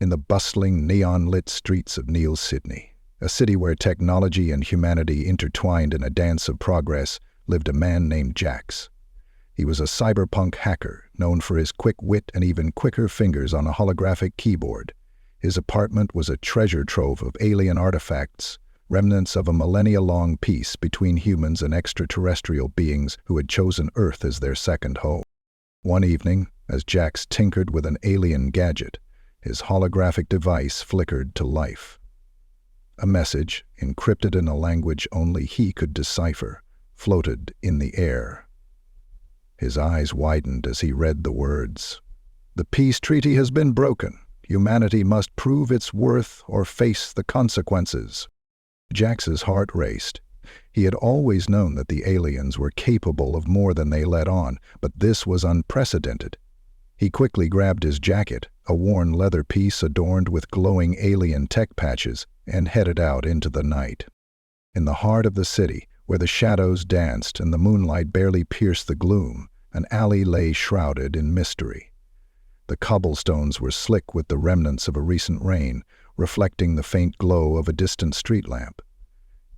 In the bustling, neon-lit streets of Neil Sydney, a city where technology and humanity intertwined in a dance of progress, lived a man named Jax. He was a cyberpunk hacker, known for his quick wit and even quicker fingers on a holographic keyboard. His apartment was a treasure trove of alien artifacts, remnants of a millennia-long peace between humans and extraterrestrial beings who had chosen Earth as their second home. One evening, as Jax tinkered with an alien gadget, his holographic device flickered to life. A message, encrypted in a language only he could decipher, floated in the air. His eyes widened as he read the words. "The peace treaty has been broken. Humanity must prove its worth or face the consequences." Jax's heart raced. He had always known that the aliens were capable of more than they let on, but this was unprecedented. He quickly grabbed his jacket, a worn leather piece adorned with glowing alien tech patches, and headed out into the night. In the heart of the city, where the shadows danced and the moonlight barely pierced the gloom, an alley lay shrouded in mystery. The cobblestones were slick with the remnants of a recent rain, reflecting the faint glow of a distant street lamp.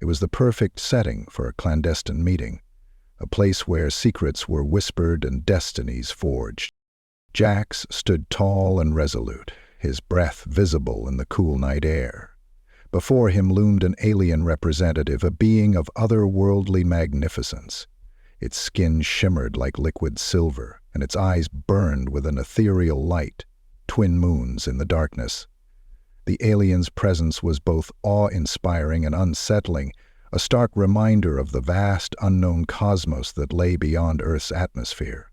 It was the perfect setting for a clandestine meeting, a place where secrets were whispered and destinies forged. Jax stood tall and resolute, his breath visible in the cool night air. Before him loomed an alien representative, a being of otherworldly magnificence. Its skin shimmered like liquid silver, and its eyes burned with an ethereal light, twin moons in the darkness. The alien's presence was both awe-inspiring and unsettling, a stark reminder of the vast, unknown cosmos that lay beyond Earth's atmosphere.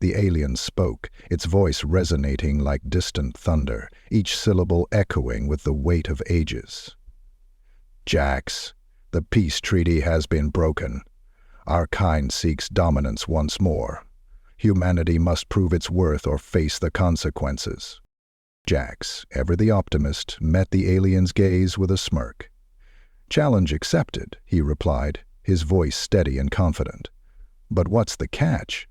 The alien spoke, its voice resonating like distant thunder, each syllable echoing with the weight of ages. "Jax, the peace treaty has been broken. Our kind seeks dominance once more. Humanity must prove its worth or face the consequences." Jax, ever the optimist, met the alien's gaze with a smirk. "Challenge accepted," he replied, his voice steady and confident. "But what's the catch?"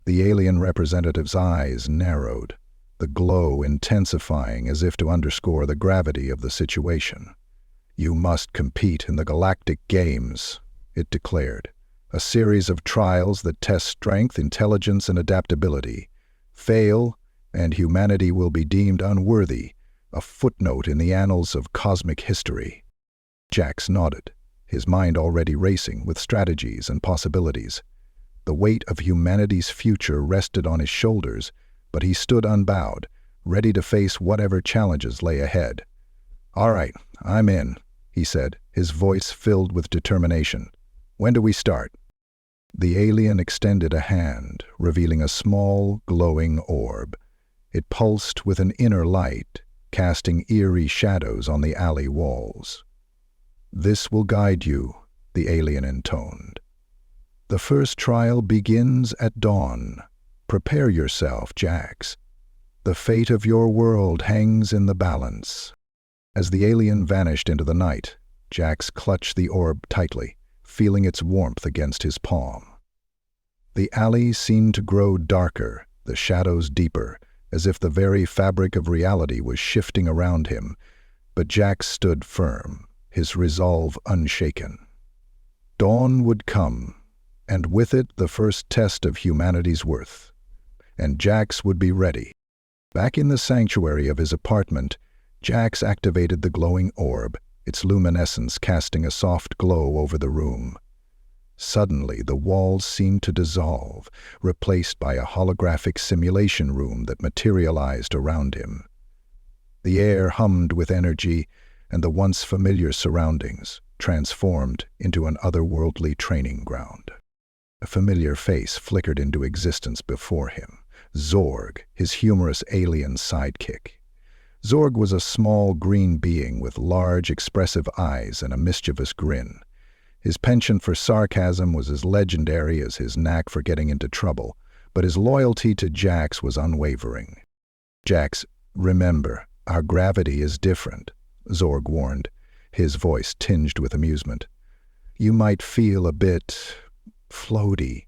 The alien representative's eyes narrowed, the glow intensifying as if to underscore the gravity of the situation. "You must compete in the Galactic Games," it declared, "a series of trials that test strength, intelligence, and adaptability. Fail, and humanity will be deemed unworthy, a footnote in the annals of cosmic history." Jax nodded, his mind already racing with strategies and possibilities. The weight of humanity's future rested on his shoulders, but he stood unbowed, ready to face whatever challenges lay ahead. "All right, I'm in," he said, his voice filled with determination. "When do we start?" The alien extended a hand, revealing a small, glowing orb. It pulsed with an inner light, casting eerie shadows on the alley walls. "This will guide you," the alien intoned. "The first trial begins at dawn. Prepare yourself, Jax. The fate of your world hangs in the balance." As the alien vanished into the night, Jax clutched the orb tightly, feeling its warmth against his palm. The alley seemed to grow darker, the shadows deeper, as if the very fabric of reality was shifting around him, but Jax stood firm, his resolve unshaken. Dawn would come, and with it the first test of humanity's worth. And Jax would be ready. Back in the sanctuary of his apartment, Jax activated the glowing orb, its luminescence casting a soft glow over the room. Suddenly, the walls seemed to dissolve, replaced by a holographic simulation room that materialized around him. The air hummed with energy, and the once familiar surroundings transformed into an otherworldly training ground. A familiar face flickered into existence before him. Zorg, his humorous alien sidekick. Zorg was a small green being with large, expressive eyes and a mischievous grin. His penchant for sarcasm was as legendary as his knack for getting into trouble, but his loyalty to Jax was unwavering. "Jax, remember, our gravity is different," Zorg warned, his voice tinged with amusement. "You might feel a bit floaty."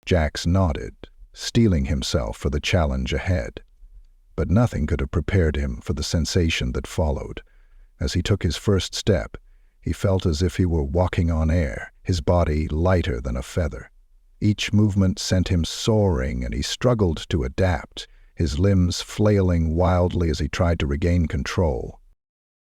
Jax nodded, steeling himself for the challenge ahead. But nothing could have prepared him for the sensation that followed. As he took his first step, he felt as if he were walking on air, his body lighter than a feather. Each movement sent him soaring, and he struggled to adapt, his limbs flailing wildly as he tried to regain control.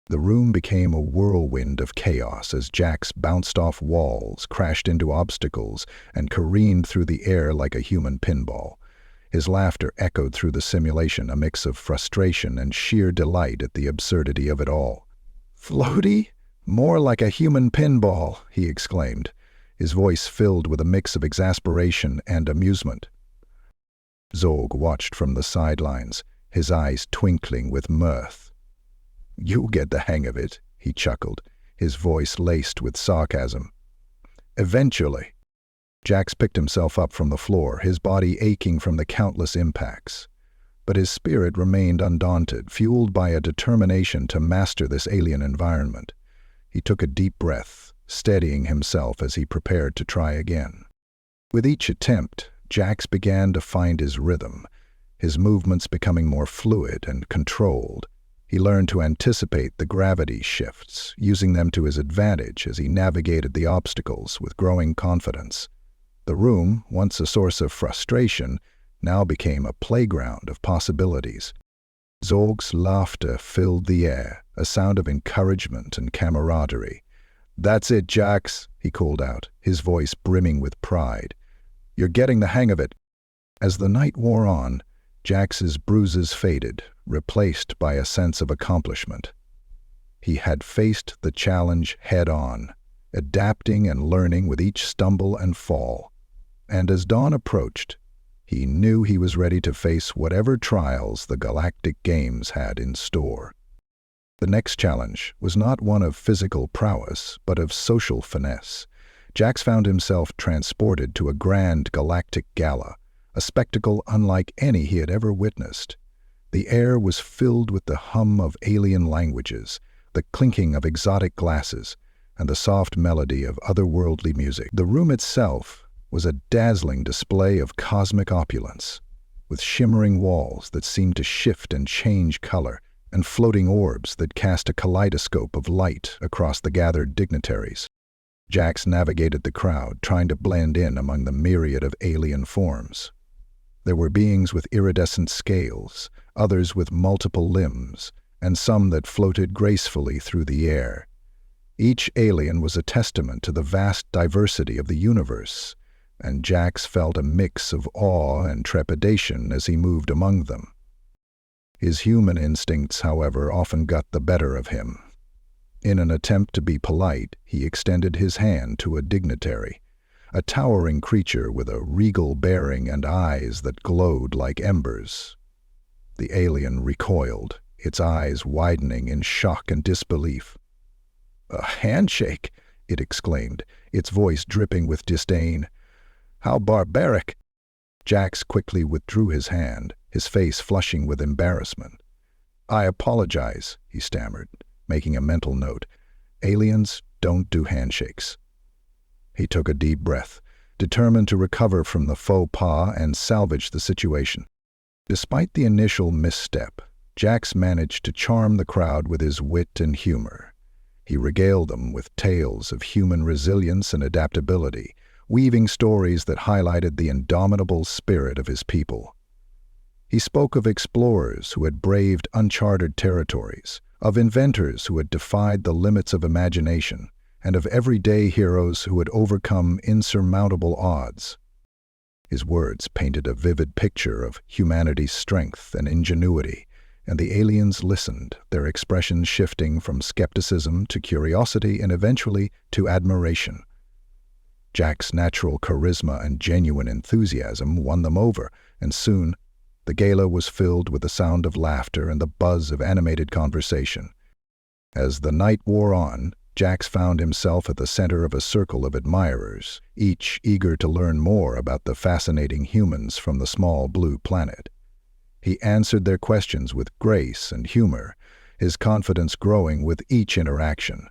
The room became a whirlwind of chaos as Jax bounced off walls, crashed into obstacles, and careened through the air like a human pinball. His laughter echoed through the simulation, a mix of frustration and sheer delight at the absurdity of it all. "Floaty? More like a human pinball," he exclaimed, his voice filled with a mix of exasperation and amusement. Zorg watched from the sidelines, his eyes twinkling with mirth. "You'll get the hang of it," he chuckled, his voice laced with sarcasm. "Eventually." Jax picked himself up from the floor, his body aching from the countless impacts. But his spirit remained undaunted, fueled by a determination to master this alien environment. He took a deep breath, steadying himself as he prepared to try again. With each attempt, Jax began to find his rhythm, his movements becoming more fluid and controlled. He learned to anticipate the gravity shifts, using them to his advantage as he navigated the obstacles with growing confidence. The room, once a source of frustration, now became a playground of possibilities. Zorg's laughter filled the air, a sound of encouragement and camaraderie. "That's it, Jax," he called out, his voice brimming with pride. "You're getting the hang of it." As the night wore on, Jax's bruises faded, replaced by a sense of accomplishment. He had faced the challenge head-on, adapting and learning with each stumble and fall. And as dawn approached, he knew he was ready to face whatever trials the Galactic Games had in store. The next challenge was not one of physical prowess, but of social finesse. Jax found himself transported to a grand galactic gala, a spectacle unlike any he had ever witnessed. The air was filled with the hum of alien languages, the clinking of exotic glasses, and the soft melody of otherworldly music. The room itself was a dazzling display of cosmic opulence, with shimmering walls that seemed to shift and change color, and floating orbs that cast a kaleidoscope of light across the gathered dignitaries. Jax navigated the crowd, trying to blend in among the myriad of alien forms. There were beings with iridescent scales, others with multiple limbs, and some that floated gracefully through the air. Each alien was a testament to the vast diversity of the universe, and Jax felt a mix of awe and trepidation as he moved among them. His human instincts, however, often got the better of him. In an attempt to be polite, he extended his hand to a dignitary, a towering creature with a regal bearing and eyes that glowed like embers. The alien recoiled, its eyes widening in shock and disbelief. "A handshake!" it exclaimed, its voice dripping with disdain. "How barbaric!" Jax quickly withdrew his hand, his face flushing with embarrassment. "I apologize," he stammered, making a mental note. "Aliens don't do handshakes." He took a deep breath, determined to recover from the faux pas and salvage the situation. Despite the initial misstep, Jax managed to charm the crowd with his wit and humor. He regaled them with tales of human resilience and adaptability, weaving stories that highlighted the indomitable spirit of his people. He spoke of explorers who had braved uncharted territories, of inventors who had defied the limits of imagination, and of everyday heroes who had overcome insurmountable odds. His words painted a vivid picture of humanity's strength and ingenuity, and the aliens listened, their expressions shifting from skepticism to curiosity and eventually to admiration. Jack's natural charisma and genuine enthusiasm won them over, and soon the gala was filled with the sound of laughter and the buzz of animated conversation. As the night wore on, Jax found himself at the center of a circle of admirers, each eager to learn more about the fascinating humans from the small blue planet. He answered their questions with grace and humor, his confidence growing with each interaction.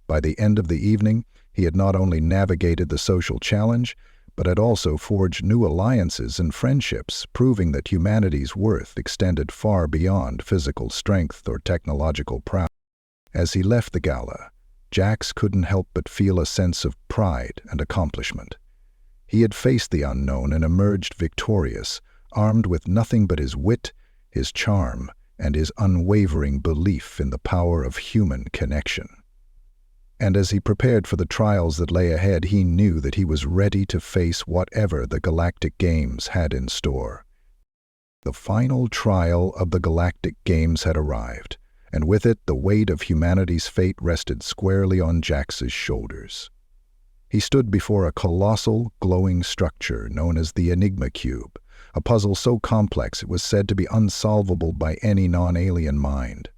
By the end of the evening, he had not only navigated the social challenge, but had also forged new alliances and friendships, proving that humanity's worth extended far beyond physical strength or technological prowess. As he left the gala, Jax couldn't help but feel a sense of pride and accomplishment. He had faced the unknown and emerged victorious, armed with nothing but his wit, his charm, and his unwavering belief in the power of human connection. And as he prepared for the trials that lay ahead, he knew that he was ready to face whatever the Galactic Games had in store. The final trial of the Galactic Games had arrived, and with it the weight of humanity's fate rested squarely on Jax's shoulders. He stood before a colossal, glowing structure known as the Enigma Cube, a puzzle so complex it was said to be unsolvable by any non-alien mind.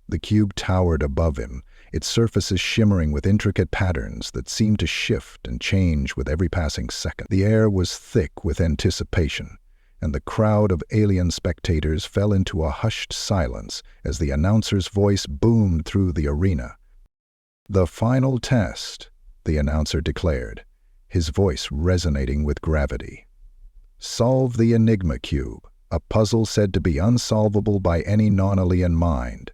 The cube towered above him, its surfaces shimmering with intricate patterns that seemed to shift and change with every passing second. The air was thick with anticipation, and the crowd of alien spectators fell into a hushed silence as the announcer's voice boomed through the arena. "The final test," the announcer declared, his voice resonating with gravity. "Solve the Enigma Cube, a puzzle said to be unsolvable by any non-alien mind.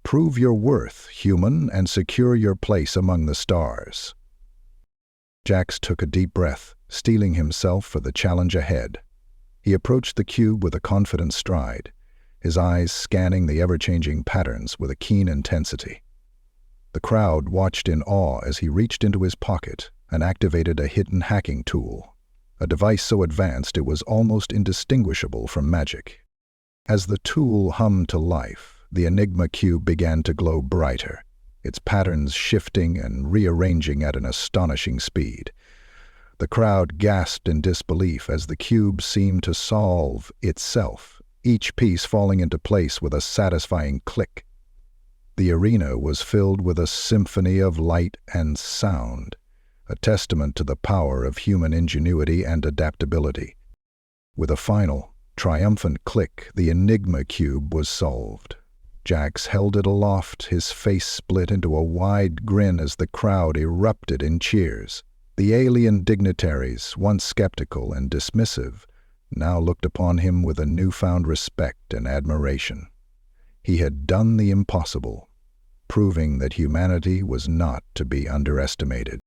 Prove your worth, human, and secure your place among the stars." Jax took a deep breath, steeling himself for the challenge ahead. He approached the cube with a confident stride, his eyes scanning the ever-changing patterns with a keen intensity. The crowd watched in awe as he reached into his pocket and activated a hidden hacking tool, a device so advanced it was almost indistinguishable from magic. As the tool hummed to life, the Enigma Cube began to glow brighter, its patterns shifting and rearranging at an astonishing speed. The crowd gasped in disbelief as the cube seemed to solve itself, each piece falling into place with a satisfying click. The arena was filled with a symphony of light and sound, a testament to the power of human ingenuity and adaptability. With a final, triumphant click, the Enigma Cube was solved. Jax held it aloft, his face split into a wide grin as the crowd erupted in cheers. The alien dignitaries, once skeptical and dismissive, now looked upon him with a newfound respect and admiration. He had done the impossible, proving that humanity was not to be underestimated.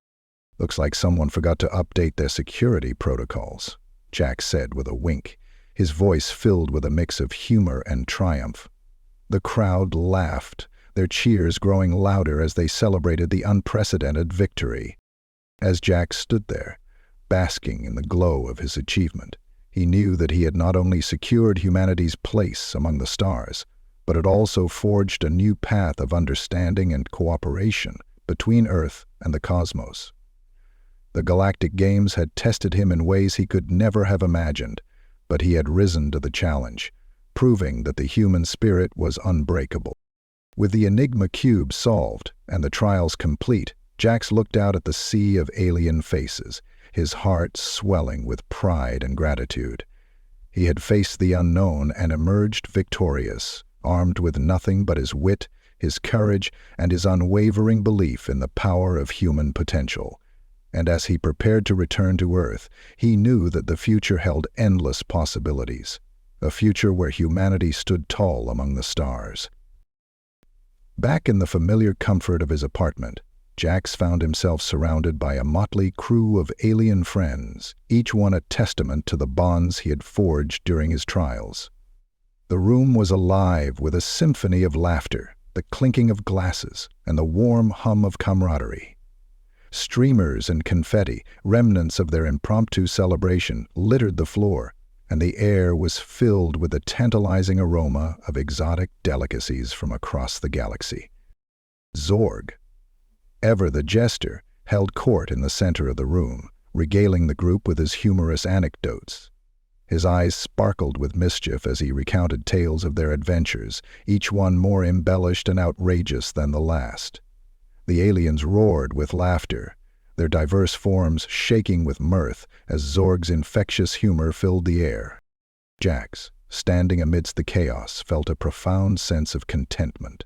"Looks like someone forgot to update their security protocols," Jax said with a wink, his voice filled with a mix of humor and triumph. The crowd laughed, their cheers growing louder as they celebrated the unprecedented victory. As Jax stood there, basking in the glow of his achievement, he knew that he had not only secured humanity's place among the stars, but had also forged a new path of understanding and cooperation between Earth and the cosmos. The Galactic Games had tested him in ways he could never have imagined, but he had risen to the challenge, proving that the human spirit was unbreakable. With the Enigma Cube solved and the trials complete, Jax looked out at the sea of alien faces, his heart swelling with pride and gratitude. He had faced the unknown and emerged victorious, armed with nothing but his wit, his courage, and his unwavering belief in the power of human potential. And as he prepared to return to Earth, he knew that the future held endless possibilities, a future where humanity stood tall among the stars. Back in the familiar comfort of his apartment, Jax found himself surrounded by a motley crew of alien friends, each one a testament to the bonds he had forged during his trials. The room was alive with a symphony of laughter, the clinking of glasses, and the warm hum of camaraderie. Streamers and confetti, remnants of their impromptu celebration, littered the floor, and the air was filled with the tantalizing aroma of exotic delicacies from across the galaxy. Zorg, ever the jester, held court in the center of the room, regaling the group with his humorous anecdotes. His eyes sparkled with mischief as he recounted tales of their adventures, each one more embellished and outrageous than the last. The aliens roared with laughter, their diverse forms shaking with mirth as Zorg's infectious humor filled the air. Jax, standing amidst the chaos, felt a profound sense of contentment.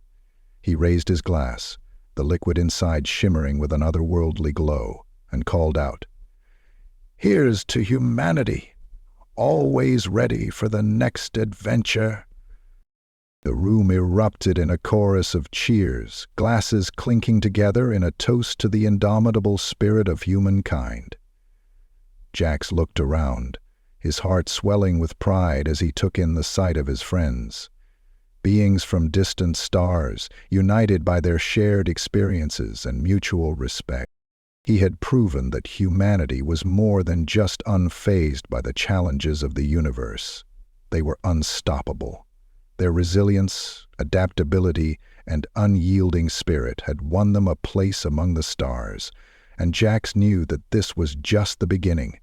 He raised his glass, the liquid inside shimmering with an otherworldly glow, and called out, Here's to humanity, always ready for the next adventure." The room erupted in a chorus of cheers, glasses clinking together in a toast to the indomitable spirit of humankind. Jax looked around, his heart swelling with pride as he took in the sight of his friends. Beings from distant stars, united by their shared experiences and mutual respect. He had proven that humanity was more than just unfazed by the challenges of the universe. They were unstoppable. Their resilience, adaptability, and unyielding spirit had won them a place among the stars, and Jax knew that this was just the beginning.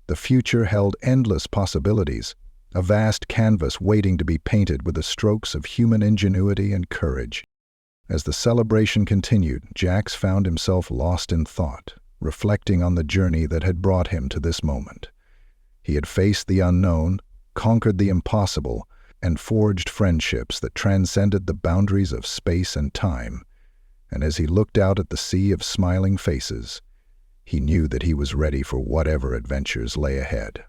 The future held endless possibilities, a vast canvas waiting to be painted with the strokes of human ingenuity and courage. As the celebration continued, Jax found himself lost in thought, reflecting on the journey that had brought him to this moment. He had faced the unknown, conquered the impossible, and forged friendships that transcended the boundaries of space and time. And as he looked out at the sea of smiling faces, he knew that he was ready for whatever adventures lay ahead.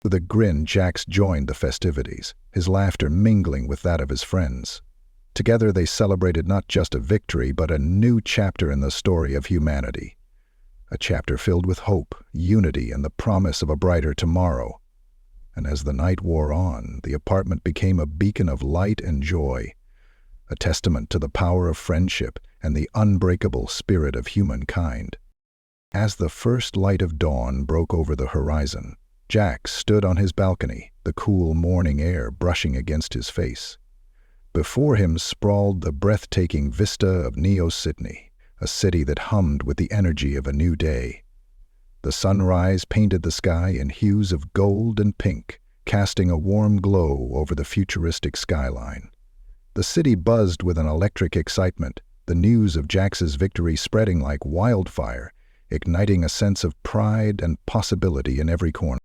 With a grin, Jax joined the festivities, his laughter mingling with that of his friends. Together they celebrated not just a victory, but a new chapter in the story of humanity. A chapter filled with hope, unity, and the promise of a brighter tomorrow. And as the night wore on, the apartment became a beacon of light and joy, a testament to the power of friendship and the unbreakable spirit of humankind. As the first light of dawn broke over the horizon, Jax stood on his balcony, the cool morning air brushing against his face. Before him sprawled the breathtaking vista of Neo-Sydney, a city that hummed with the energy of a new day. The sunrise painted the sky in hues of gold and pink, casting a warm glow over the futuristic skyline. The city buzzed with an electric excitement, the news of Jax's victory spreading like wildfire, igniting a sense of pride and possibility in every corner.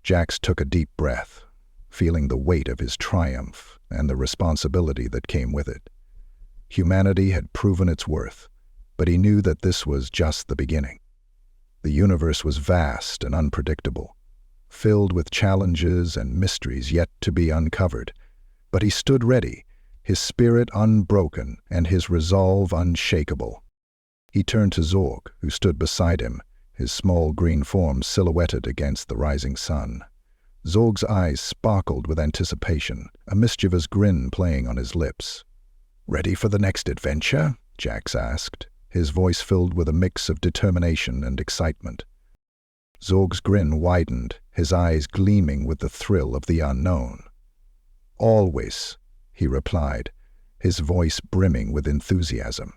Jax took a deep breath, feeling the weight of his triumph and the responsibility that came with it. Humanity had proven its worth, but he knew that this was just the beginning. The universe was vast and unpredictable, filled with challenges and mysteries yet to be uncovered. But he stood ready, his spirit unbroken and his resolve unshakable. He turned to Zorg, who stood beside him, his small green form silhouetted against the rising sun. Zorg's eyes sparkled with anticipation, a mischievous grin playing on his lips. "Ready for the next adventure?" Jax asked, his voice filled with a mix of determination and excitement. Zorg's grin widened, his eyes gleaming with the thrill of the unknown. "Always," he replied, his voice brimming with enthusiasm.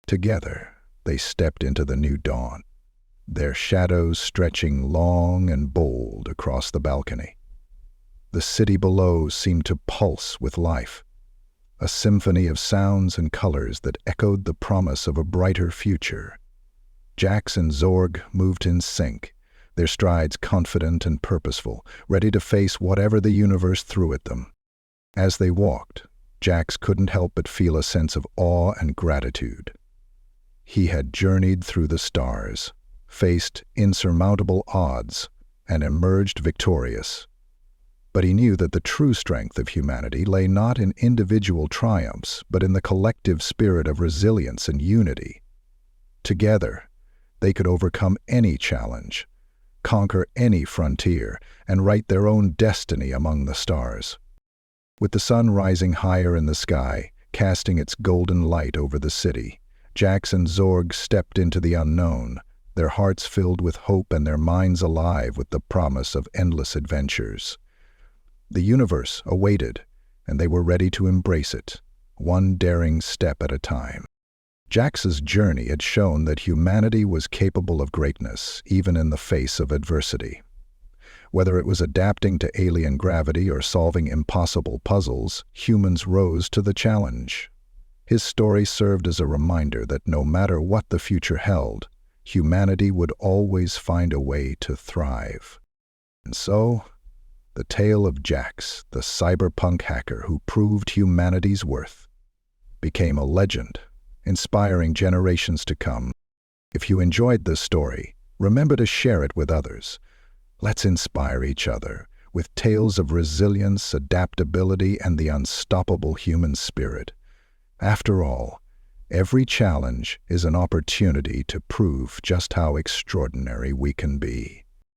Together, they stepped into the new dawn, their shadows stretching long and bold across the balcony. The city below seemed to pulse with life, a symphony of sounds and colors that echoed the promise of a brighter future. Jax and Zorg moved in sync, their strides confident and purposeful, ready to face whatever the universe threw at them. As they walked, Jax couldn't help but feel a sense of awe and gratitude. He had journeyed through the stars, faced insurmountable odds, and emerged victorious. But he knew that the true strength of humanity lay not in individual triumphs, but in the collective spirit of resilience and unity. Together, they could overcome any challenge, conquer any frontier, and write their own destiny among the stars. With the sun rising higher in the sky, casting its golden light over the city, Jax and Zorg stepped into the unknown, their hearts filled with hope and their minds alive with the promise of endless adventures. The universe awaited, and they were ready to embrace it, one daring step at a time. Jax's journey had shown that humanity was capable of greatness, even in the face of adversity. Whether it was adapting to alien gravity or solving impossible puzzles, humans rose to the challenge. His story served as a reminder that no matter what the future held, humanity would always find a way to thrive. And so, the tale of Jax, the cyberpunk hacker who proved humanity's worth, became a legend, inspiring generations to come. If you enjoyed this story, remember to share it with others, Let's inspire each other with tales of resilience, adaptability, and the unstoppable human spirit. After all, every challenge is an opportunity to prove just how extraordinary we can be.